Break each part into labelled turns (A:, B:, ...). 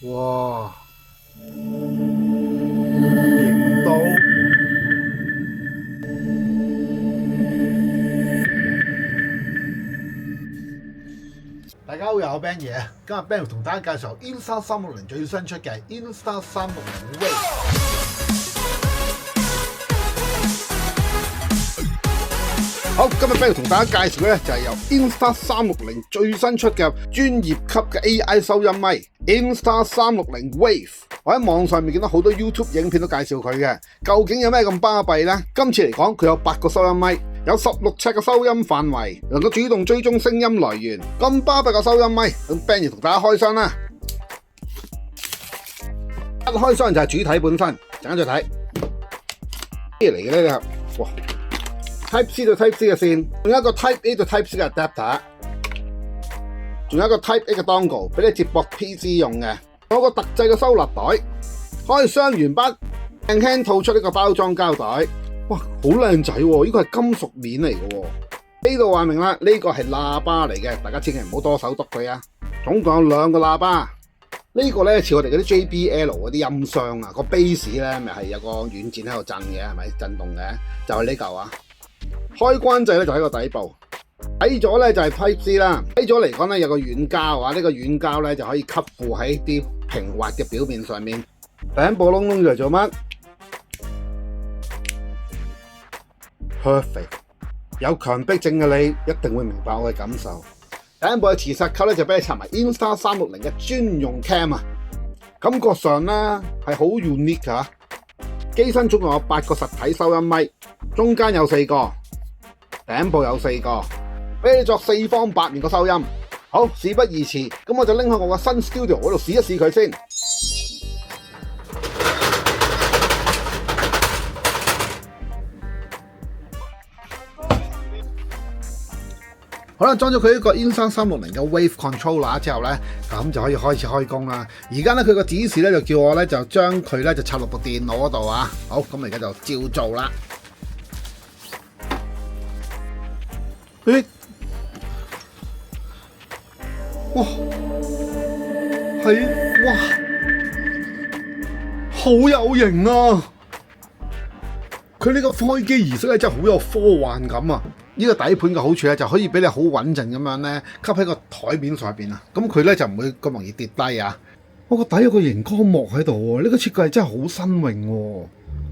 A: 哇，型到！大家好，又有 Ben 爺，今日 Ben 同大家介紹 Insta360最新出嘅 Insta360 Wave。好，今日 Ben 同大家介紹嘅咧就係由 Insta360最新出嘅專業級嘅 AI 收音咪 Insta360 Wave。我喺網上面見到好多 YouTube 影片都介紹佢嘅，究竟有咩咁巴閉呢？今次嚟講，佢有8個收音咪，有16尺嘅收音範圍，能夠主動追蹤聲音來源，咁巴閉嘅收音咪，咁 Ben 同大家開箱啦。一開箱就係主體本身，陣間再睇咩嚟嘅呢？哇 ！Type C 到 Type C 嘅線，仲有一個 Type A 到 Type C 嘅 adapter， 仲有一個 Type A 嘅 dongle 俾你接駁 PC 用嘅。有個特製嘅收納袋，開箱完畢，輕輕吐出呢個包裝膠袋。哇，好靚仔喎！呢個係金屬面嚟嘅喎。呢度話明啦，呢個係喇叭嚟嘅，大家千祈唔好多手篤佢啊。總共有2個喇叭。呢個咧似我哋嗰啲 JBL 嗰啲音箱啊，個 base 咧咪係有個軟件喺度震嘅，係咪震動嘅？就係呢嚿啊。開關掣咧就喺個底部。睇咗咧就係 Type C 啦。睇咗嚟講咧有個軟膠啊，呢個軟膠咧就可以吸附喺啲平滑嘅表面上面。第一部窿窿嚟做乜 ？Perfect。有強迫症嘅你一定會明白我嘅感受。第一部嘅磁石扣咧就俾你插埋 Insta360嘅專用 cam 啊，感覺上咧係好 unique 㗎。機身總共有8個實體收音咪，中間有4個，頂部有4個，俾你作4方8面個收音。好，事不宜遲，咁我就拎去我個新 studio 嗰度試一試佢先。好啦，裝咗佢呢個 Insta360嘅 Wave Controller 之後咧，咁就可以開始開工啦。而家咧佢個指示咧就叫我咧就將佢咧就插落部電腦嗰度啊。好，咁我而家就照做啦。哇，哇，好有型啊！佢呢個開機儀式咧真係好有科幻感啊！呢個底盤嘅好處咧就可以俾你好穩陣咁樣咧吸喺個台面上邊啊，咁佢咧就唔會咁容易跌低啊。我個底有個熒光幕喺度喎，呢個設計真係好新穎喎。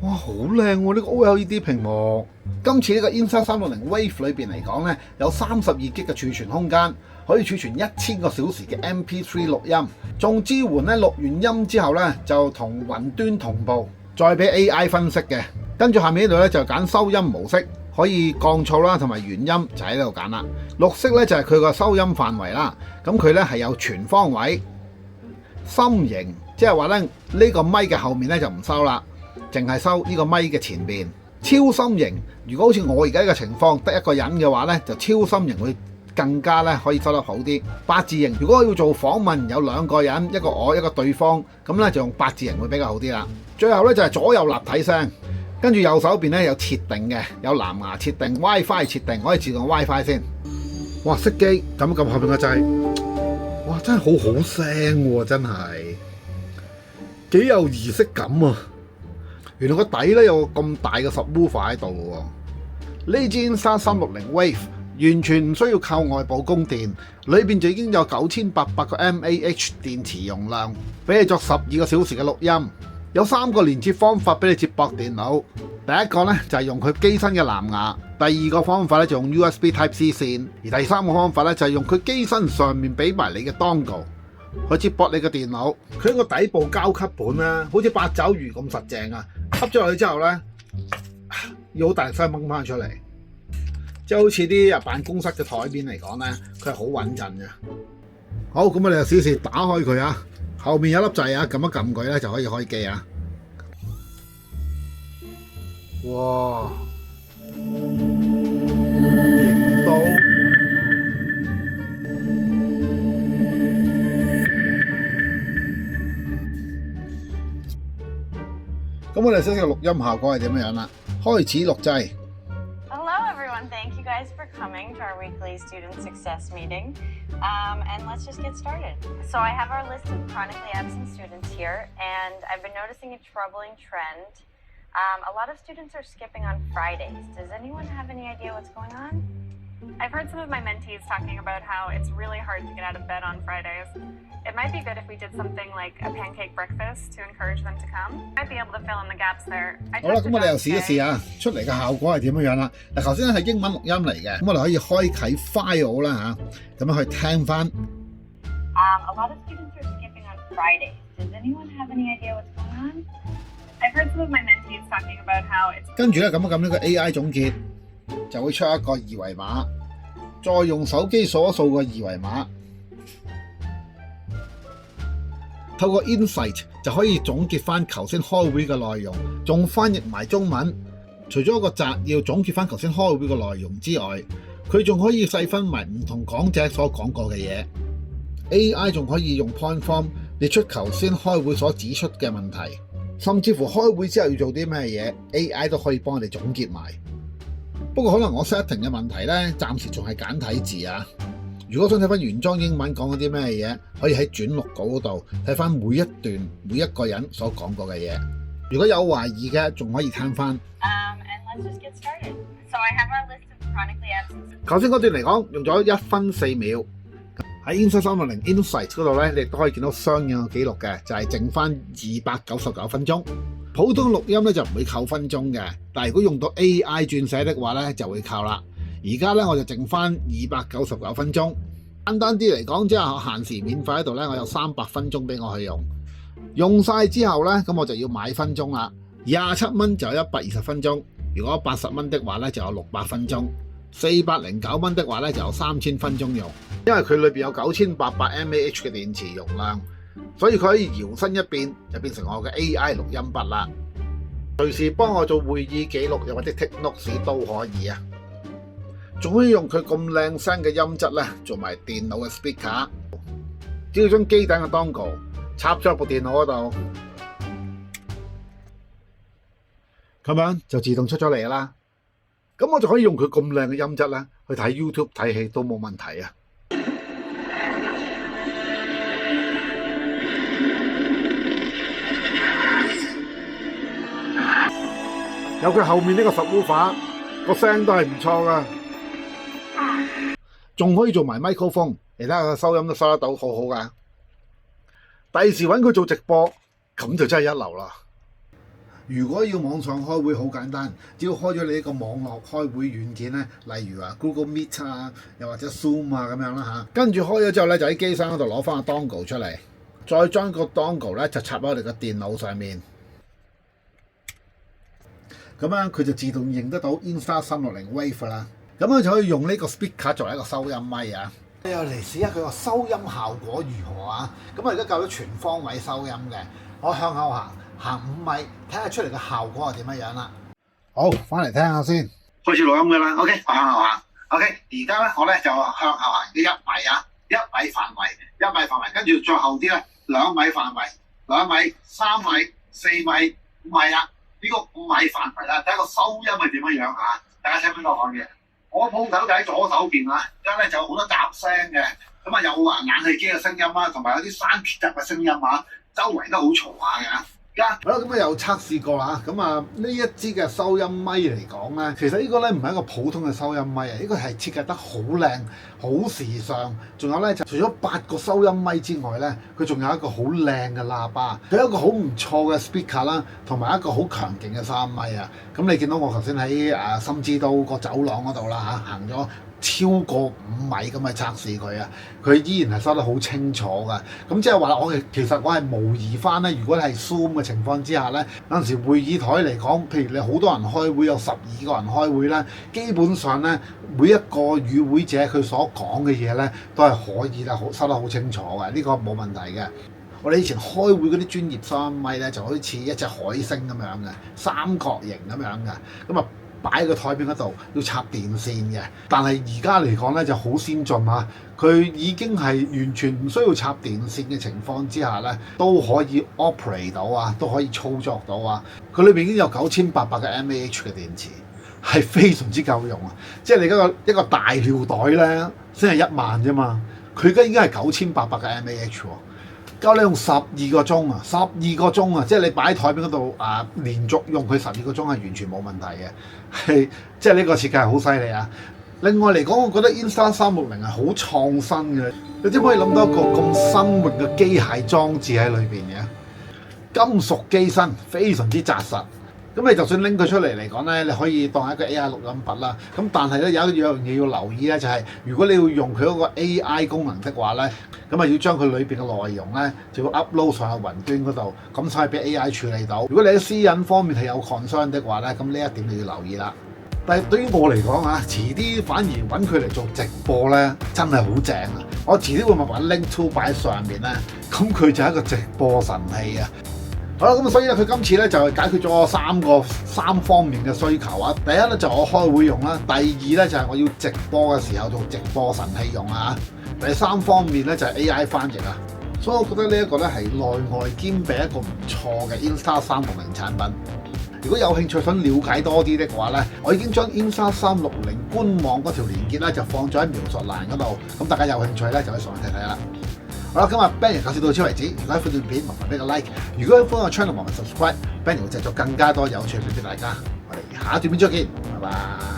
A: 哇，好靚喎！呢個 OLED 屏幕。今次呢個 Insta360 Wave 裏邊嚟講咧，有32G 嘅儲存空間，可以儲存1000個小時嘅 MP3 錄音，仲支援咧錄完音之後咧就同雲端同步，再俾 AI 分析嘅。跟住下面呢度咧就揀收音模式，可以降噪啦同埋原音就喺呢度揀啦。綠色咧就係佢個收音範圍啦，咁佢咧係有全方位、心形，即係話咧呢個咪嘅後面咧就唔收啦，淨係收呢個咪嘅前邊。超心形，如果好似我而家呢個情況得一個人嘅話咧，就超心形會更加咧可以收得好啲。八字形，如果要做訪問有2個人，一個我一個對方，咁咧就用八字形會比較好啲啦。最後咧就係左右立體聲。跟住右手邊咧有設定嘅，有藍牙設定、WiFi 設定，可以自動 WiFi 先。哇！熄機，撳一撳後邊個掣，哇！真係好好聲喎，真係幾有儀式感啊！原來個底咧有個咁大嘅 subwoofer 喺度喎。呢支 Insta360 Wave 完全唔需要靠外部供電，裏邊就已經有9800個 mAh 電池容量，俾你作12個小時嘅錄音。有3個連接方法俾你接駁電腦。第一個咧就係用佢機身嘅藍牙，第2個方法咧就用 USB Type C 線，而第3個方法咧就係用佢機身上面俾埋你嘅 dongle 去接駁你嘅電腦。佢個底部膠吸盤咧，好似八爪魚咁實淨啊！吸咗落去之後咧，要好大力聲掹翻出嚟，即係好似啲辦公室嘅台面嚟講咧，佢係好穩陣嘅。好，咁我哋就試試打開佢啊！後面有粒掣啊，撳一撳佢咧就可以開機啊！哇，型到！咁我哋先睇個錄音效果係點樣啦。開始錄製。
B: Hello everyone, thank you guys for coming to our weekly student success meeting. And let's just get started. So I have our list of chronically absent students here, and I've been noticing a troubling trend. A lot of students are skipping on Fridays. Does anyone have any idea what's going on?
C: I've heard some of my mentees talking about how it's really hard to get out of bed on Fridays. It might be good if we did something like a pancake breakfast to encourage them to come. Might be able to fill in the gaps there.
A: 好啦，咁我哋又試一試啊，出嚟嘅效果係點樣樣啦？嗱，頭先係英文錄音嚟嘅，咁我哋可以開啟 file 啦嚇，咁樣去聽翻。
B: A lot of students are skipping on Fridays. Does anyone have any idea what's going on?
C: I've heard some of my mentees talking about how it's
A: 跟住咧，咁撳呢個 AI 總結，就會出一個二維碼，再用手機掃一掃個二維碼。透過 Insight 就可以總結翻頭先開會嘅內容，仲翻譯埋中文。除咗個摘要總結翻頭先開會嘅內容之外，佢仲可以細分埋唔同講者所講過嘅嘢。AI 仲可以用 Point Form 列出頭先開會所指出嘅問題，甚至乎開會之後要做啲咩嘢 ，AI 都可以幫我哋總結埋。不過可能我 setting 嘅問題咧，暫時仲係簡體字啊。如果想睇翻原裝英文講嗰啲咩嘢，可以喺轉錄稿嗰度睇翻每一段每一個人所講過嘅嘢。如果有懷疑嘅，仲可以聽翻。
B: And let's just get started. So I have our list of chronically absent.
A: 頭先嗰段嚟講用咗1分4秒。喺 Insight 360 Insight 嗰度咧，你亦都可以見到相應嘅記錄嘅，就係剩翻299分鐘。普通錄音咧就唔會扣分鐘嘅，但係如果用到 AI 轉寫的話咧就會扣啦。而家咧我就剩翻299分鐘。簡單啲嚟講，即係限時免費喺度咧，我有300分鐘俾我去用。用晒之後咧，咁我就要買分鐘啦。27蚊就有120分鐘，如果80蚊的話咧就有600分鐘。409蚊的話咧就有3000分鐘用，因為佢裏邊有9800 mAh 嘅電池容量，所以佢可以搖身一變就變成我嘅 AI 錄音筆啦，隨時幫我做會議記錄又或者 take notes 都可以啊，仲可以用佢咁靚聲嘅音質咧做埋電腦嘅 speaker， 只要將機頂嘅 dongle 插咗入部電腦嗰度，咁樣就自動出咗嚟啦。咁我就可以用佢咁靚嘅音質咧，去睇 YouTube 睇戲都冇問題啊！有佢後面呢個subwoofer個聲都係唔錯噶，仲可以做埋 microphone， 你睇下個收音都收得到，好好噶。第時揾佢做直播，咁就真係一流啦！如果要網上開會好簡單，只要開咗你呢個網絡開會軟件咧，例如話 Google Meet 啊，又或者 Zoom 啊咁樣啦嚇。跟住開咗之後咧，就喺機身嗰度攞翻個 dongle 出嚟，再將個 dongle 咧就插喺我哋個電腦上面。咁樣佢就自動認得到 Insight 360 Wave 啦。咁樣就可以用呢個 speaker 作為一個收音咪啊。你又嚟試下佢個收音效果如何啊？咁我而家教咗全方位收音嘅，我向後行5米，睇下出嚟嘅效果係點樣啦。好，翻嚟聽下先。開始錄音㗎啦。OK， 我向後行。OK， 而家咧我咧就向後行1米啊，1米範圍，跟住再後啲咧2米範圍，2米、3米、4米、5米啦。呢個5米範圍啦，睇下個收音係點樣樣嚇。大家聽唔聽到我講嘢？我鋪頭就喺左手邊啦，而家咧就有好多雜聲嘅，咁啊有冷氣機嘅聲音啦，同埋有啲山鐵閘嘅聲音啊，周圍都好嘈下嘅。好啦，咁啊又測試過啦，咁啊呢一支嘅收音咪嚟講咧，其實呢個咧唔係一個普通嘅收音咪啊，呢個係設計得好靚、好時尚，仲有咧就除咗8個收音咪之外咧，佢仲有一個好靚嘅喇叭，佢有一個好唔錯嘅 speaker 啦，同埋一個好強勁嘅收音咪啊。咁你見到我頭先喺深知道個走廊嗰度啦嚇，行咗超過5米咁去測試佢啊，佢依然係收得好清楚噶。咁即係話其實我係模擬翻咧，如果係 Zoom 嘅情況之下咧，有陣時會議台嚟講，譬如你好多人開會，有12個人開會咧，基本上咧每一個與會者佢所講嘅嘢咧，都係可以啦，收得好清楚嘅，呢個冇問題嘅。我哋以前開會嗰啲專業收音咪咧，就好似一隻海星咁樣嘅，三角形咁樣嘅，咁啊擺喺個台邊嗰度要插電線嘅。但係而家嚟講咧就好先進啊，佢已經係完全唔需要插電線嘅情況之下咧，都可以 operate 到啊，都可以操作到啊。佢裏邊已經有9800嘅 mAh 嘅電池，係非常之夠用啊！即係你一個大尿袋咧，先係1萬啫嘛。佢而家已經係9800嘅 mAh 喎，夠你用12個鐘啊！12個鐘啊！即係你擺喺台面嗰度連續用佢12個鐘係完全冇問題嘅，係即係呢個設計係好犀利啊！另外嚟講，我覺得 Insta360係好創新嘅，你點可以諗到一個咁生活嘅機械裝置喺裏邊嘅？金屬機身非常之紮實。咁你就算拎佢出嚟嚟講咧，你可以當一個 AI 錄音筆啦。咁但係咧有一樣嘢要留意咧，就係如果你要用佢嗰個 AI 功能的話咧，咁啊要將佢裏邊嘅內容咧就要 upload 上去雲端嗰度，咁先可以俾 AI 處理到。如果你喺私隱方面係有 concern 的話咧，咁呢一點你要留意啦。但係對於我嚟講啊，遲啲反而揾佢嚟做直播咧，真係好正啊！我遲啲會咪揾 Link2 擺喺上面咧，咁佢就係一個直播神器啊！好啦，咁所以咧，佢今次咧就係解決咗我三方面嘅需求啊。第一咧就我開會用啦，第二咧就係我要直播嘅時候做直播神器用啊。第三方面咧就係 AI 翻譯啊。所以我覺得呢一個咧係內外兼備一個唔錯嘅 Insta360產品。如果有興趣想了解多啲的話咧，我已經將 Insta360官網嗰條連結咧就放咗喺描述欄嗰度，咁大家有興趣咧就可以上去睇睇啦。好啦，今日 Benny 介紹到此為止。如果喜歡段片，麻煩俾個 like。如果喜歡我 channel，麻煩 subscribe。Benny 會製作更加多有趣嘅片俾大家。我哋下一段片再見，拜拜。